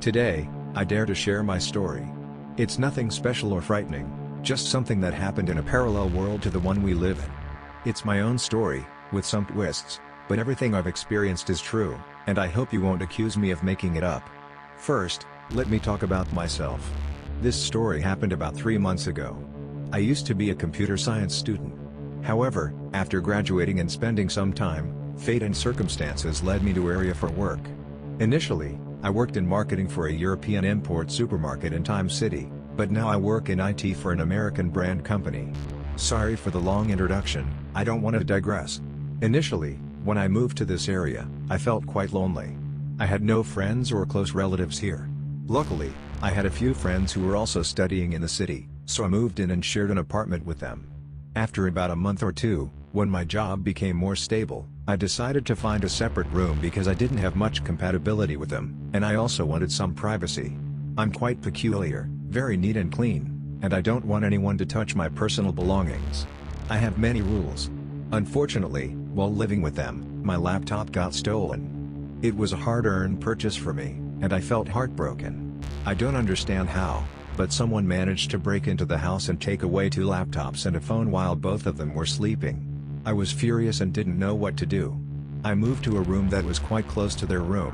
Today, I dare to share my story. It's nothing special or frightening, just something that happened in a parallel world to the one we live in. It's my own story, with some twists, but everything I've experienced is true, and I hope you won't accuse me of making it up. First, let me talk about myself. This story happened about 3 months ago. I used to be a computer science student. However, after graduating and spending some time, fate and circumstances led me to Eerie for work. Initially, I worked in marketing for a European import supermarket in Time City, but now I work in IT for an American brand company. Sorry for the long introduction, I don't want to digress. Initially, when I moved to this area, I felt quite lonely. I had no friends or close relatives here. Luckily, I had a few friends who were also studying in the city, so I moved in and shared an apartment with them. After about a month or two, when my job became more stable, I decided to find a separate room because I didn't have much compatibility with them, and I also wanted some privacy. I'm quite peculiar, very neat and clean, and I don't want anyone to touch my personal belongings. I have many rules. Unfortunately, while living with them, my laptop got stolen. It was a hard-earned purchase for me, and I felt heartbroken. I don't understand how, but someone managed to break into the house and take away 2 laptops and a phone while both of them were sleeping. I was furious and didn't know what to do. I moved to a room that was quite close to their room.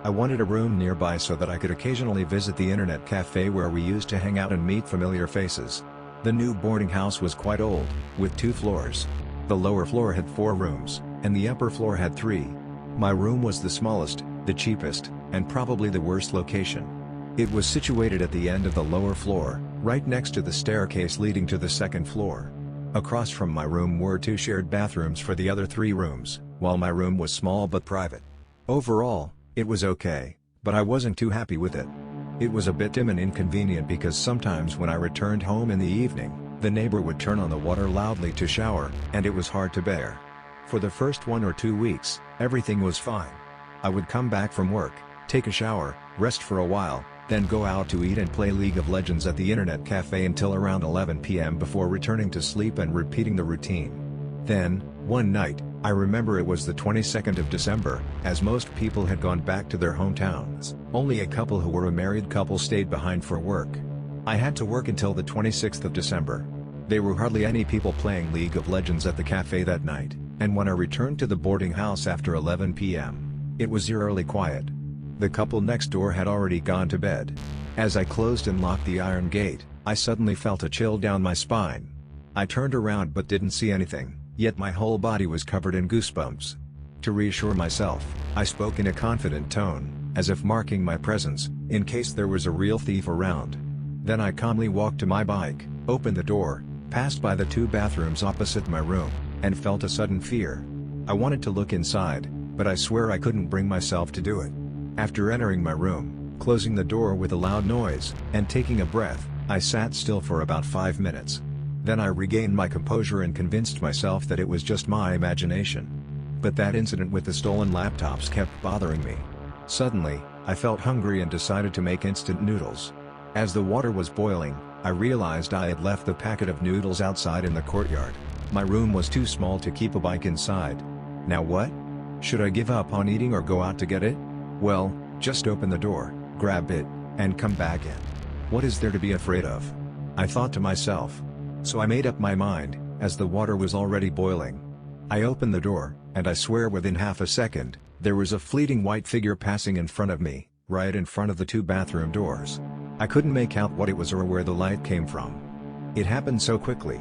I wanted a room nearby so that I could occasionally visit the internet cafe where we used to hang out and meet familiar faces. The new boarding house was quite old, with 2 floors. The lower floor had 4 rooms, and the upper floor had 3. My room was the smallest, the cheapest, and probably the worst location. It was situated at the end of the lower floor, right next to the staircase leading to the second floor. Across from my room were 2 shared bathrooms for the other 3 rooms, while my room was small but private. Overall, it was okay, but I wasn't too happy with it. It was a bit dim and inconvenient because sometimes when I returned home in the evening, the neighbor would turn on the water loudly to shower, and it was hard to bear. For the first 1 or 2 weeks, everything was fine. I would come back from work, take a shower, rest for a while, then go out to eat and play League of Legends at the internet cafe until around 11 p.m. before returning to sleep and repeating the routine. Then, one night, I remember it was the 22nd of December, as most people had gone back to their hometowns. Only a couple who were a married couple stayed behind for work. I had to work until the 26th of December. There were hardly any people playing League of Legends at the cafe that night, and when I returned to the boarding house after 11 p.m., it was eerily quiet. The couple next door had already gone to bed. As I closed and locked the iron gate, I suddenly felt a chill down my spine. I turned around but didn't see anything, yet my whole body was covered in goosebumps. To reassure myself, I spoke in a confident tone, as if marking my presence, in case there was a real thief around. Then I calmly walked to my bike, opened the door, passed by the 2 bathrooms opposite my room, and felt a sudden fear. I wanted to look inside, but I swear I couldn't bring myself to do it. After entering my room, closing the door with a loud noise, and taking a breath, I sat still for about 5 minutes. Then I regained my composure and convinced myself that it was just my imagination. But that incident with the stolen laptops kept bothering me. Suddenly, I felt hungry and decided to make instant noodles. As the water was boiling, I realized I had left the packet of noodles outside in the courtyard. My room was too small to keep a bike inside. Now what? Should I give up on eating or go out to get it? Well, just open the door, grab it, and come back in. What is there to be afraid of? I thought to myself. So I made up my mind, as the water was already boiling. I opened the door, and I swear within half a second, there was a fleeting white figure passing in front of me, right in front of the 2 bathroom doors. I couldn't make out what it was or where the light came from. It happened so quickly.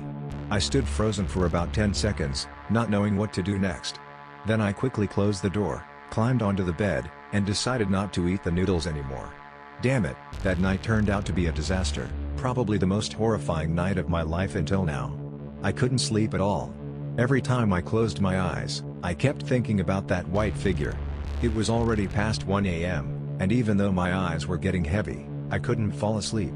I stood frozen for about 10 seconds, not knowing what to do next. Then I quickly closed the door, climbed onto the bed, and decided not to eat the noodles anymore. Damn it, that night turned out to be a disaster, probably the most horrifying night of my life until now. I couldn't sleep at all. Every time I closed my eyes, I kept thinking about that white figure. It was already past 1 a.m., and even though my eyes were getting heavy, I couldn't fall asleep.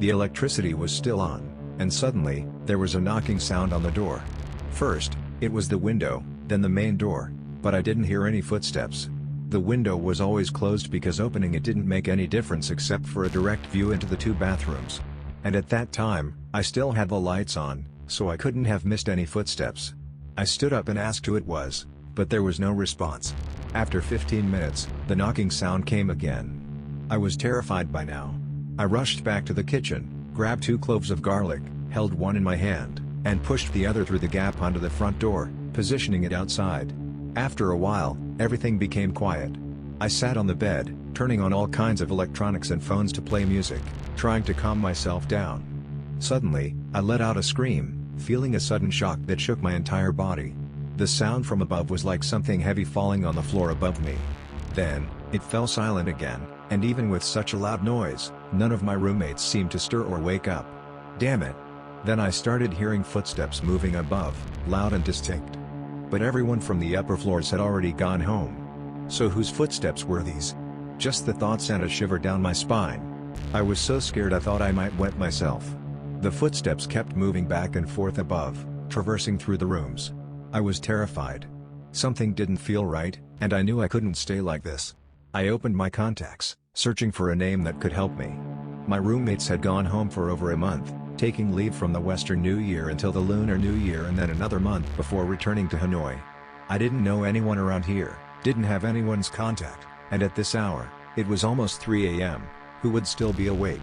The electricity was still on, and suddenly, there was a knocking sound on the door. First, it was the window, then the main door, but I didn't hear any footsteps. The window was always closed because opening it didn't make any difference except for a direct view into the 2 bathrooms. And at that time, I still had the lights on, so I couldn't have missed any footsteps. I stood up and asked who it was, but there was no response. After 15 minutes, the knocking sound came again. I was terrified by now. I rushed back to the kitchen, grabbed 2 cloves of garlic, held one in my hand, and pushed the other through the gap onto the front door, positioning it outside. After a while, everything became quiet. I sat on the bed, turning on all kinds of electronics and phones to play music, trying to calm myself down. Suddenly, I let out a scream, feeling a sudden shock that shook my entire body. The sound from above was like something heavy falling on the floor above me. Then, it fell silent again, and even with such a loud noise, none of my roommates seemed to stir or wake up. Damn it! Then I started hearing footsteps moving above, loud and distinct. But everyone from the upper floors had already gone home. So whose footsteps were these? Just the thought sent a shiver down my spine. I was so scared I thought I might wet myself. The footsteps kept moving back and forth above, traversing through the rooms. I was terrified. Something didn't feel right, and I knew I couldn't stay like this. I opened my contacts, searching for a name that could help me. My roommates had gone home for over a month, taking leave from the Western New Year until the Lunar New Year and then another month before returning to Hanoi. I didn't know anyone around here, didn't have anyone's contact, and at this hour, it was almost 3 a.m., who would still be awake?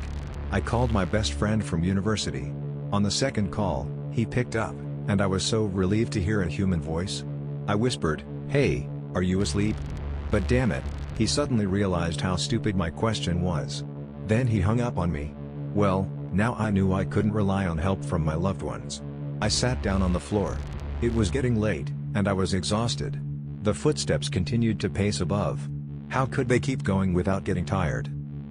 I called my best friend from university. On the second call, he picked up, and I was so relieved to hear a human voice. I whispered, "Hey, are you asleep?" But damn it, he suddenly realized how stupid my question was. Then he hung up on me. Well, now I knew I couldn't rely on help from my loved ones. I sat down on the floor. It was getting late, and I was exhausted. The footsteps continued to pace above. How could they keep going without getting tired?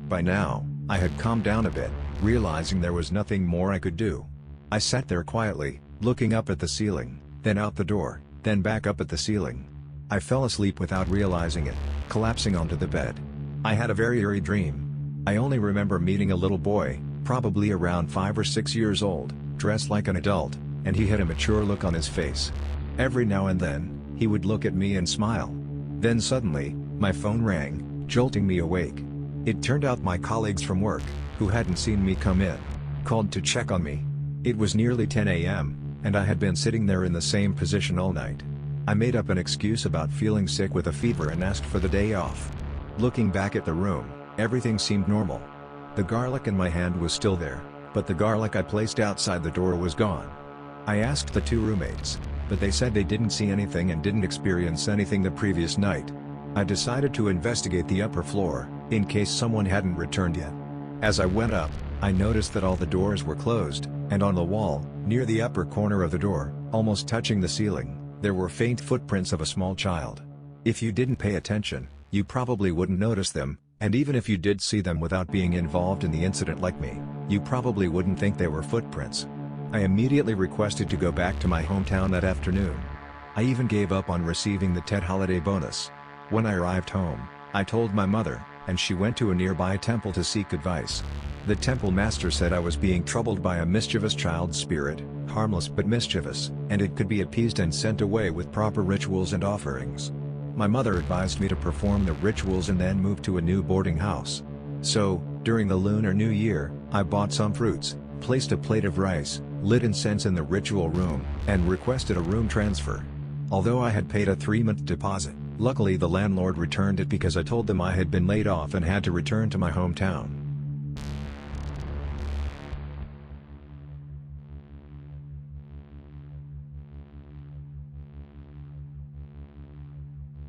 By now, I had calmed down a bit, realizing there was nothing more I could do. I sat there quietly, looking up at the ceiling, then out the door, then back up at the ceiling. I fell asleep without realizing it, collapsing onto the bed. I had a very eerie dream. I only remember meeting a little boy, probably around 5 or 6 years old, dressed like an adult, and he had a mature look on his face. Every now and then, he would look at me and smile. Then suddenly, my phone rang, jolting me awake. It turned out my colleagues from work, who hadn't seen me come in, called to check on me. It was nearly 10 a.m., and I had been sitting there in the same position all night. I made up an excuse about feeling sick with a fever and asked for the day off. Looking back at the room, everything seemed normal. The garlic in my hand was still there, but the garlic I placed outside the door was gone. I asked the 2 roommates, but they said they didn't see anything and didn't experience anything the previous night. I decided to investigate the upper floor, in case someone hadn't returned yet. As I went up, I noticed that all the doors were closed, and on the wall, near the upper corner of the door, almost touching the ceiling, there were faint footprints of a small child. If you didn't pay attention, you probably wouldn't notice them, and even if you did see them without being involved in the incident like me, you probably wouldn't think they were footprints. I immediately requested to go back to my hometown that afternoon. I even gave up on receiving the Tet holiday bonus. When I arrived home, I told my mother, and she went to a nearby temple to seek advice. The temple master said I was being troubled by a mischievous child spirit, harmless but mischievous, and it could be appeased and sent away with proper rituals and offerings. My mother advised me to perform the rituals and then move to a new boarding house. So, during the Lunar New Year, I bought some fruits, placed a plate of rice, lit incense in the ritual room, and requested a room transfer. Although I had paid a 3-month deposit, luckily the landlord returned it because I told them I had been laid off and had to return to my hometown.